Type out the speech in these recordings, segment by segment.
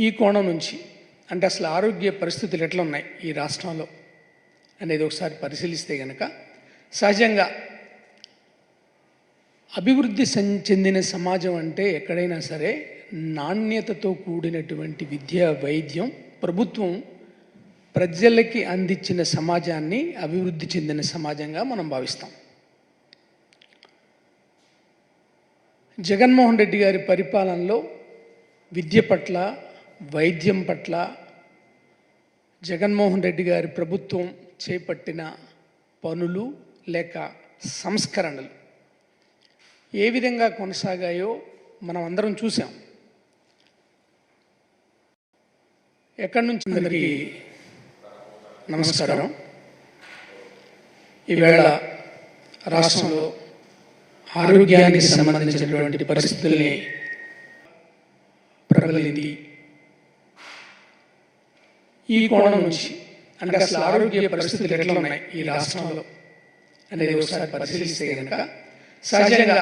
ఈ కోణం నుంచి అంటే అసలు ఆరోగ్య పరిస్థితులు ఎట్లా ఉన్నాయి ఈ రాష్ట్రంలో అనేది ఒకసారి పరిశీలిస్తే కనుక సహజంగా అభివృద్ధి చెందిన సమాజం అంటే ఎక్కడైనా సరే నాణ్యతతో కూడినటువంటి విద్య వైద్యం ప్రభుత్వం ప్రజలకి అందించిన సమాజాన్ని అభివృద్ధి చెందిన సమాజంగా మనం భావిస్తాం. జగన్మోహన్ రెడ్డి గారి పరిపాలనలో విద్య పట్ల వైద్యం పట్ల జగన్మోహన్ రెడ్డి గారి ప్రభుత్వం చేపట్టిన పనులు లేక సంస్కరణలు ఏ విధంగా కొనసాగాయో మనం అందరం చూసాం. ఎక్కడి నుంచి అందరికీ నమస్కారం. ఈవేళ రాష్ట్రంలో ఆరోగ్యానికి సంబంధించినటువంటి పరిస్థితుల్ని ప్రబలింది. ఈ కోణం నుంచి అంటే అసలు ఆరోగ్య పరిస్థితులు ఎట్లా ఉన్నాయి ఈ రాష్ట్రంలో అనేది ఒకసారి పరిశీలిస్తే కనుక సహజంగా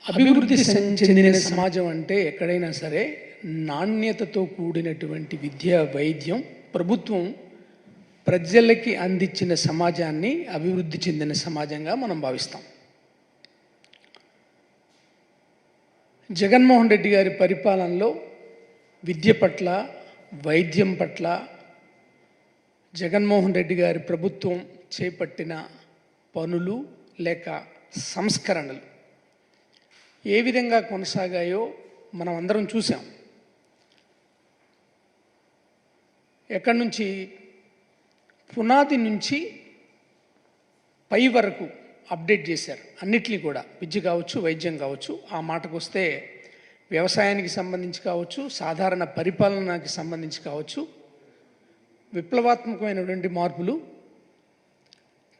అభివృద్ధి చెందిన సమాజం అంటే ఎక్కడైనా సరే నాణ్యతతో కూడినటువంటి విద్య వైద్యం ప్రభుత్వం ప్రజలకి అందించిన సమాజాన్ని అభివృద్ధి చెందిన సమాజంగా మనం భావిస్తాం. జగన్మోహన్ రెడ్డి గారి పరిపాలనలో విద్య పట్ల వైద్యం పట్ల జగన్మోహన్ రెడ్డి గారి ప్రభుత్వం చేపట్టిన పనులు లేక సంస్కరణలు ఏ విధంగా కొనసాగాయో మనం అందరం చూసాం. ఎక్కడి నుంచి పునాది నుంచి పై వరకు అప్డేట్ చేశారు అన్నిటినీ కూడా, విద్య కావచ్చు వైద్యం కావచ్చు, ఆ మాటకు వస్తే వ్యవసాయానికి సంబంధించి కావచ్చు, సాధారణ పరిపాలనకి సంబంధించి కావచ్చు, విప్లవాత్మకమైనటువంటి మార్పులు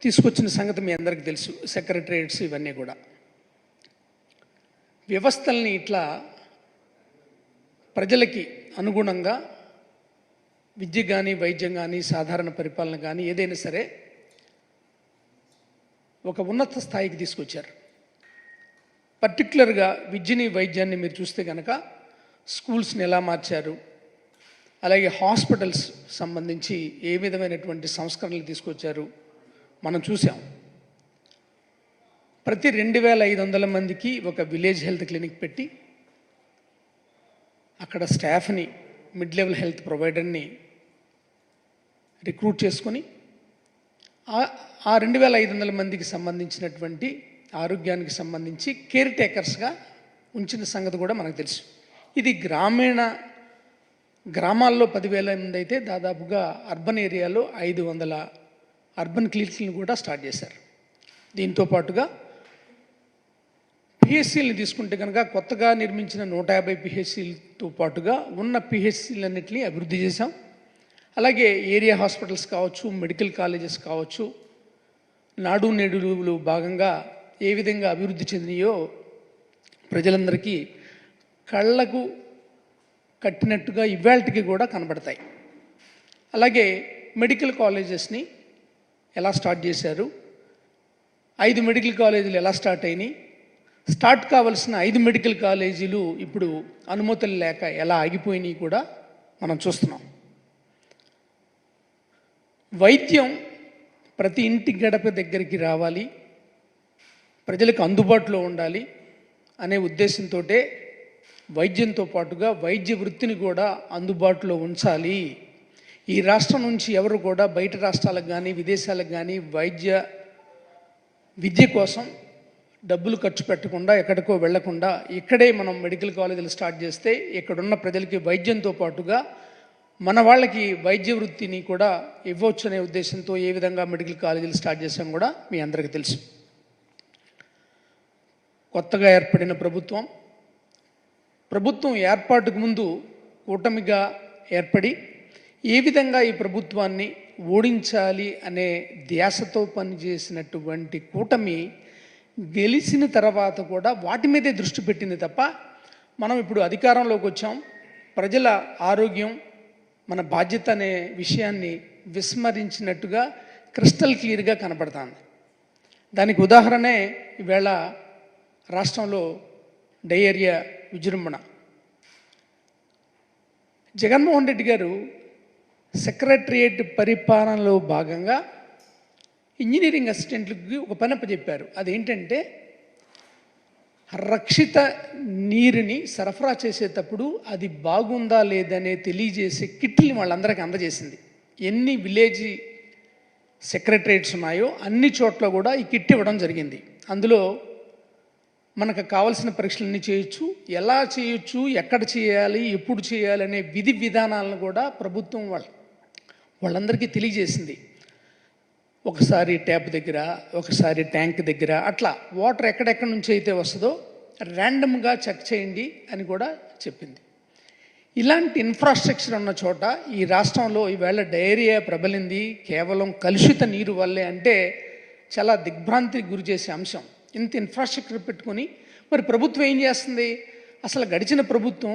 తీసుకొచ్చిన సంగతి మీ అందరికీ తెలుసు. సెక్రటరియట్స్ ఇవన్నీ కూడా వ్యవస్థల్ని ఇట్లా ప్రజలకి అనుగుణంగా విద్య కానీ వైద్యం కానీ సాధారణ పరిపాలన కానీ ఏదైనా సరే ఒక ఉన్నత స్థాయికి తీసుకొచ్చారు. పర్టికులర్గా విద్యని వైద్యాన్ని మీరు చూస్తే కనుక స్కూల్స్ని ఎలా మార్చారు, అలాగే హాస్పిటల్స్ సంబంధించి ఏ విధమైనటువంటి సంస్కరణలు తీసుకొచ్చారు మనం చూసాం. ప్రతి 2500 మందికి ఒక విలేజ్ హెల్త్ క్లినిక్ పెట్టి అక్కడ స్టాఫ్ని మిడ్ లెవెల్ హెల్త్ ప్రొవైడర్ని రిక్రూట్ చేసుకొని ఆ 2500 మందికి సంబంధించినటువంటి ఆరోగ్యానికి సంబంధించి కేర్ టేకర్స్గా ఉంచిన సంగతి కూడా మనకు తెలుసు. ఇది గ్రామాల్లో 10,000 మంది అయితే దాదాపుగా అర్బన్ ఏరియాలో 500 అర్బన్ క్లినిక్లను కూడా స్టార్ట్ చేశారు. దీంతో పాటుగా పిహెచ్సిల్ని తీసుకుంటే కనుక కొత్తగా నిర్మించిన 150 పిహెచ్సిలతో పాటుగా ఉన్న పిహెచ్సిలన్నింటినీ అభివృద్ధి చేశాం. అలాగే ఏరియా హాస్పిటల్స్ కావచ్చు, మెడికల్ కాలేజెస్ కావచ్చు, నాడు నేడులో భాగంగా ఏ విధంగా అభివృద్ధి చెందినాయో ప్రజలందరికీ కళ్ళకు కట్టినట్టుగా ఇవాళకి కూడా కనబడతాయి. అలాగే మెడికల్ కాలేజెస్ని ఎలా స్టార్ట్ చేశారు, 5 మెడికల్ కాలేజీలు ఎలా స్టార్ట్ అయినాయి, స్టార్ట్ కావాల్సిన 5 మెడికల్ కాలేజీలు ఇప్పుడు అనుమతులు లేక ఎలా ఆగిపోయినాయి కూడా మనం చూస్తున్నాం. వైద్యం ప్రతి ఇంటి గడప దగ్గరికి రావాలి, ప్రజలకు అందుబాటులో ఉండాలి అనే ఉద్దేశంతో వైద్యంతో పాటుగా వైద్య వృత్తిని కూడా అందుబాటులో ఉంచాలి. ఈ రాష్ట్రం నుంచి ఎవరు కూడా బయట రాష్ట్రాలకు కానీ విదేశాలకు కానీ విద్య కోసం డబ్బులు ఖర్చు పెట్టకుండా ఎక్కడికో వెళ్లకుండా ఇక్కడే మనం మెడికల్ కాలేజీలు స్టార్ట్ చేస్తే ఇక్కడున్న ప్రజలకి వైద్యంతో పాటుగా మన వాళ్ళకి వైద్య వృత్తిని కూడా ఇవ్వచ్చు అనే ఉద్దేశంతో ఏ విధంగా మెడికల్ కాలేజీలు స్టార్ట్ చేసాం కూడా మీ అందరికీ తెలుసు. కొత్తగా ఏర్పడిన ప్రభుత్వం ఏర్పాటుకు ముందు కూటమిగా ఏర్పడి ఏ విధంగా ఈ ప్రభుత్వాన్ని ఓడించాలి అనే ధ్యాసతో పనిచేసినటువంటి కూటమి గెలిచిన తర్వాత కూడా వాటి మీదే దృష్టి పెట్టింది తప్ప మనం ఇప్పుడు అధికారంలోకి వచ్చాం, ప్రజల ఆరోగ్యం మన బాధ్యత అనే విషయాన్ని విస్మరించినట్టుగా క్రిస్టల్ క్లియర్గా కనపడుతుంది. దానికి ఉదాహరణే ఈవేళ రాష్ట్రంలో డయేరియా విజృంభణ. జగన్మోహన్ రెడ్డి గారు సెక్రటరియేట్ పరిపాలనలో భాగంగా ఇంజనీరింగ్ అసిస్టెంట్లకి ఒక పని అప్పచెప్పారు. అదేంటంటే రక్షిత నీరుని సరఫరా చేసేటప్పుడు అది బాగుందా లేదనే తెలియజేసే కిట్ని వాళ్ళందరికీ అందజేసింది. ఎన్ని విలేజ్ సెక్రటరియేట్స్ ఉన్నాయో అన్ని చోట్ల కూడా ఈ కిట్ ఇవ్వడం జరిగింది. అందులో మనకు కావాల్సిన పరీక్షలన్నీ చేయొచ్చు, ఎలా చేయొచ్చు, ఎక్కడ చేయాలి, ఎప్పుడు చేయాలి అనే విధి విధానాలను కూడా ప్రభుత్వం వాళ్ళందరికీ తెలియజేసింది. ఒకసారి ట్యాప్ దగ్గర, ఒకసారి ట్యాంక్ దగ్గర, అట్లా వాటర్ ఎక్కడెక్కడి నుంచి అయితే వస్తుందో ర్యాండమ్గా చెక్ చేయండి అని కూడా చెప్పింది. ఇలాంటి ఇన్ఫ్రాస్ట్రక్చర్ ఉన్న చోట ఈ రాష్ట్రంలో ఈవేళ డయేరియా ప్రబలింది కేవలం కలుషిత నీరు వల్లే అంటే చాలా దిగ్భ్రాంతికి గురి చేసే అంశం. ఇంత ఇన్ఫ్రాస్ట్రక్చర్ పెట్టుకొని మరి ప్రభుత్వం ఏం చేస్తుంది? అసలు గడిచిన ప్రభుత్వం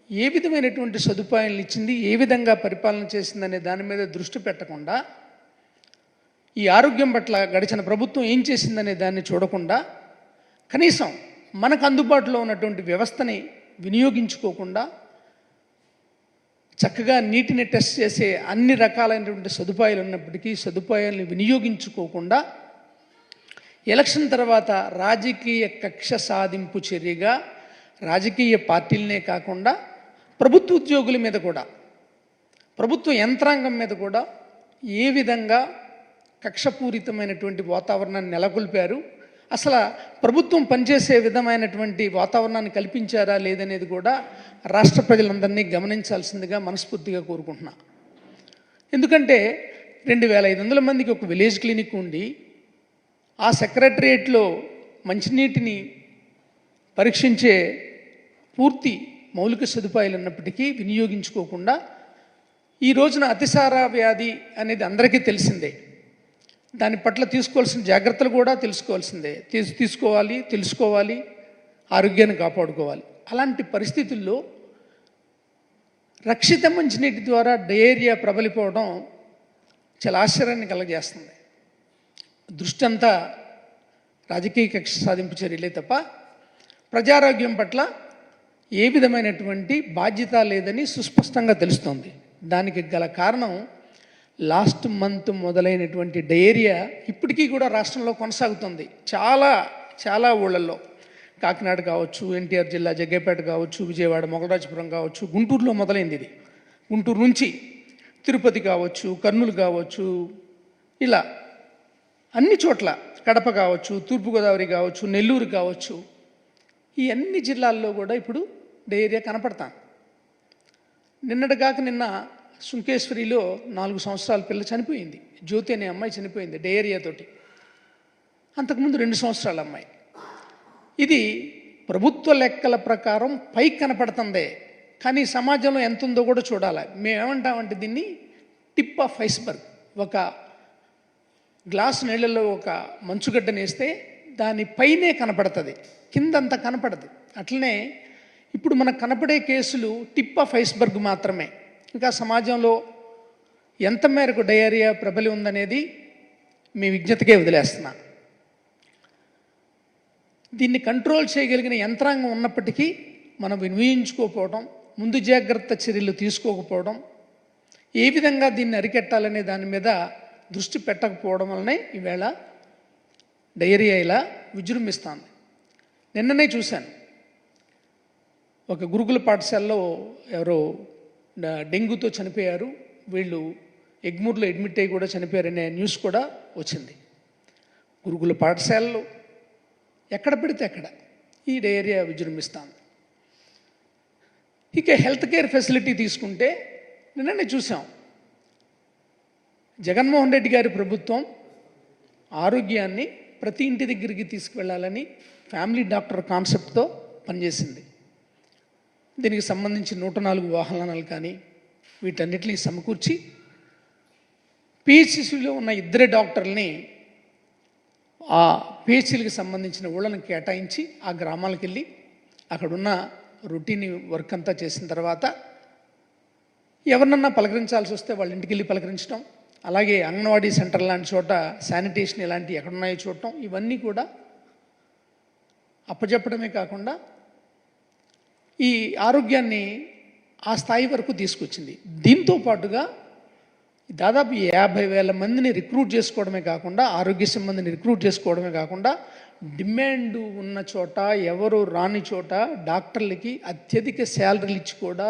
ఏ విధమైనటువంటి సదుపాయాలు ఇచ్చింది, ఏ విధంగా పరిపాలన చేసిందనే దాని మీద దృష్టి పెట్టకుండా, ఈ ఆరోగ్యం పట్ల గడిచిన ప్రభుత్వం ఏం చేసిందనే దాన్ని చూడకుండా, కనీసం మనకు అందుబాటులో ఉన్నటువంటి వ్యవస్థని వినియోగించుకోకుండా, చక్కగా నీటిని టెస్ట్ చేసే అన్ని రకాలైనటువంటి సదుపాయాలు ఉన్నప్పటికీ సదుపాయాలను వినియోగించుకోకుండా ఎలక్షన్ తర్వాత రాజకీయ కక్ష సాధింపు చర్యగా రాజకీయ పార్టీలనే కాకుండా ప్రభుత్వ ఉద్యోగుల మీద కూడా, ప్రభుత్వ యంత్రాంగం మీద కూడా ఏ విధంగా కక్షపూరితమైనటువంటి వాతావరణాన్ని నెలకొల్పారు, అసలు ప్రభుత్వం పనిచేసే విధమైనటువంటి వాతావరణాన్ని కల్పించారా లేదనేది కూడా రాష్ట్ర ప్రజలందరినీ గమనించాల్సిందిగా మనస్ఫూర్తిగా కోరుకుంటున్నా. ఎందుకంటే 2500 మందికి ఒక విలేజ్ క్లినిక్ ఉండి ఆ సెక్రటరియేట్లో మంచినీటిని పరీక్షించే పూర్తి మౌలిక సదుపాయాలు ఉన్నప్పటికీ వినియోగించుకోకుండా ఈ రోజున అతిసార వ్యాధి అనేది అందరికీ తెలిసిందే. దాని పట్ల తీసుకోవాల్సిన జాగ్రత్తలు కూడా తెలుసుకోవాలి, ఆరోగ్యాన్ని కాపాడుకోవాలి. అలాంటి పరిస్థితుల్లో రక్షిత మంచినీటి ద్వారా డయేరియా ప్రబలిపోవడం చాలా ఆశ్చర్యాన్ని కలగజేస్తుంది. దృష్టి అంతా రాజకీయ కక్ష సాధింపు చర్యలే తప్ప ప్రజారోగ్యం పట్ల ఏ విధమైనటువంటి బాధ్యత లేదని సుస్పష్టంగా తెలుస్తోంది. దానికి గల కారణం లాస్ట్ మంత్ మొదలైనటువంటి డయేరియా ఇప్పటికీ కూడా రాష్ట్రంలో కొనసాగుతుంది. చాలా ఊళ్ళల్లో, కాకినాడ కావచ్చు, ఎన్టీఆర్ జిల్లా జగ్గైపేట కావచ్చు, విజయవాడ మొగలరాజపురం కావచ్చు, గుంటూరులో మొదలైంది. ఇది గుంటూరు నుంచి తిరుపతి కావచ్చు, కర్నూలు కావచ్చు, ఇలా అన్ని చోట్ల, కడప కావచ్చు, తూర్పుగోదావరి కావచ్చు, నెల్లూరు కావచ్చు, ఈ అన్ని జిల్లాల్లో కూడా ఇప్పుడు డయేరియా కనపడతాం. నిన్న సుంకేశ్వరిలో 4 సంవత్సరాల పిల్ల చనిపోయింది. జ్యోతి అనే అమ్మాయి చనిపోయింది డయేరియాతోటి. అంతకుముందు 2 సంవత్సరాల అమ్మాయి. ఇది ప్రభుత్వ లెక్కల ప్రకారం పైకి కనపడుతుందే, కానీ సమాజంలో ఎంత ఉందో కూడా చూడాలి. మేమేమంటామంటే దీన్ని టిప్ ఆఫ్ ఐస్బర్గ్. ఒక గ్లాసు నీళ్ళల్లో ఒక మంచుగడ్డనేస్తే దాని పైనే కనపడుతుంది, కిందంతా కనపడదు. అట్లనే ఇప్పుడు మనకు కనపడే కేసులు టిప్ ఆఫ్ ఐస్బర్గ్ మాత్రమే. ఇంకా సమాజంలో ఎంత మేరకు డయేరియా ప్రబలి ఉందనేది మీ విజ్ఞతకే వదిలేస్తున్నా. దీన్ని కంట్రోల్ చేయగలిగిన యంత్రాంగం ఉన్నప్పటికీ మనం వినియోగించుకోకపోవడం, ముందు జాగ్రత్త చర్యలు తీసుకోకపోవడం, ఏ విధంగా దీన్ని అరికెట్టాలనే దాని మీద దృష్టి పెట్టకపోవడం వల్లనే ఈవేళ డయేరియా ఇలా విజృంభిస్తుంది. నిన్ననే చూశాను, ఒక గురుకుల పాఠశాలలో ఎవరో డెంగ్యూతో చనిపోయారు, వీళ్ళు ఎగ్మూర్లో అడ్మిట్ అయ్యి కూడా చనిపోయారనే న్యూస్ కూడా వచ్చింది. గురుకుల పాఠశాలలో ఎక్కడ పెడితే అక్కడ ఈ డయేరియా విజృంభిస్తుంది. ఇక హెల్త్ కేర్ ఫెసిలిటీ తీసుకుంటే నిన్ననే చూసాం, జగన్మోహన్ రెడ్డి గారి ప్రభుత్వం ఆరోగ్యాన్ని ప్రతి ఇంటి దగ్గరికి తీసుకువెళ్ళాలని ఫ్యామిలీ డాక్టర్ కాన్సెప్ట్తో పనిచేసింది. దీనికి సంబంధించి 104 వాహనాలు కానీ వీటన్నిటిని సమకూర్చి పిహెచ్సిలో ఉన్న 2 డాక్టర్లని ఆ పిహెచ్సిలకు సంబంధించిన ఊళ్ళని కేటాయించి ఆ గ్రామాలకు వెళ్ళి అక్కడున్న రొటీన్ వర్క్ అంతా చేసిన తర్వాత ఎవరినన్నా పలకరించాల్సి వస్తే వాళ్ళ ఇంటికి వెళ్ళి పలకరించడం, అలాగే అంగన్వాడీ సెంటర్ లాంటి చోట శానిటేషన్ ఇలాంటివి ఎక్కడున్నాయో చూడటం, ఇవన్నీ కూడా అప్పచెప్పడమే కాకుండా ఈ ఆరోగ్యాన్ని ఆ స్థాయి వరకు తీసుకొచ్చింది. దీంతో పాటుగా దాదాపు 50,000 మందిని రిక్రూట్ చేసుకోవడమే కాకుండా, ఆరోగ్య సిబ్బందిని రిక్రూట్ చేసుకోవడమే కాకుండా, డిమాండ్ ఉన్న చోట, ఎవరు రాని చోట డాక్టర్లకి అత్యధిక శాలరీలు ఇచ్చి కూడా